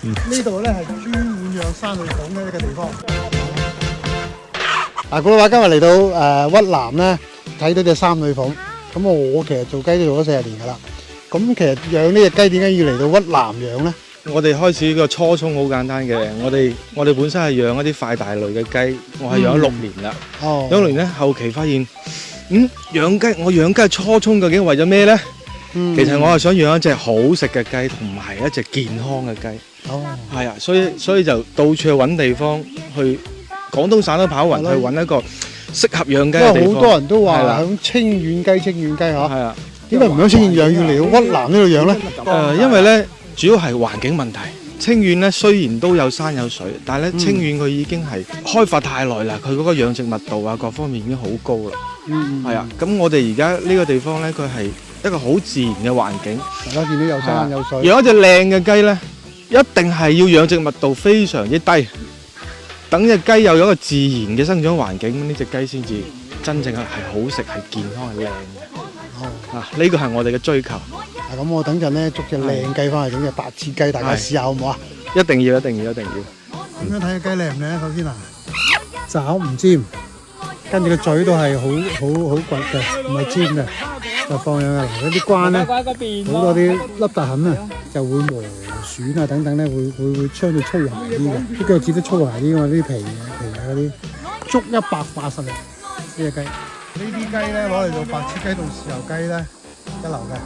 呢度咧係專門養生女鳳嘅一個地方。古老闆今日嚟到屈南咧，睇到隻三女鳳。咁我其實做雞都做咗40年㗎啦。咁其實養呢隻雞點解要嚟到屈南養咧？我哋開始個初衷好簡單嘅，我哋本身係養一啲快大類嘅雞，我係養咗6年啦。養6年咧，後期發現，養雞我養雞嘅初衷究竟為咗咩咧？其實我係想養一隻好食嘅雞，同埋一隻健康嘅雞。係啊，所以就到處去揾地方，去廣東省都跑勻，去揾一個適合養雞嘅地方。因為好多人都話響清遠雞嗬。係啊。點解唔響清遠養，要嚟到屈南呢度養咧？因為咧主要係環境問題。清遠咧雖然都有山有水，但係咧清遠佢已經係開發太耐啦，佢嗰個養殖密度啊各方面已經好高啦。係啊，咁我哋而家呢個地方咧，佢係一個好自然嘅環境。大家見到有山有水。養一隻靚嘅雞咧，一定係要養殖密度非常之低，等隻雞有咗一個自然嘅生長環境，呢隻雞先至真正係好食、係健康、係靚嘅。呢個係我哋嘅追求。咁我等陣咧捉隻靚雞翻嚟，整隻白切雞，大家試下好唔好啊？一定要。點樣睇隻雞靚唔靚？首先爪唔尖，跟住個嘴都係好掘嘅，唔係尖嘅，就放養啊！嗱，啲關咧好多啲凹凸痕啊，就會磨損啊等等咧，會相對粗鞋啲嘅，啲腳趾都粗鞋啲嘛，啲皮啊嗰啲，足180呢隻雞。呢啲雞咧攞嚟做白切雞同豉油雞咧一流嘅。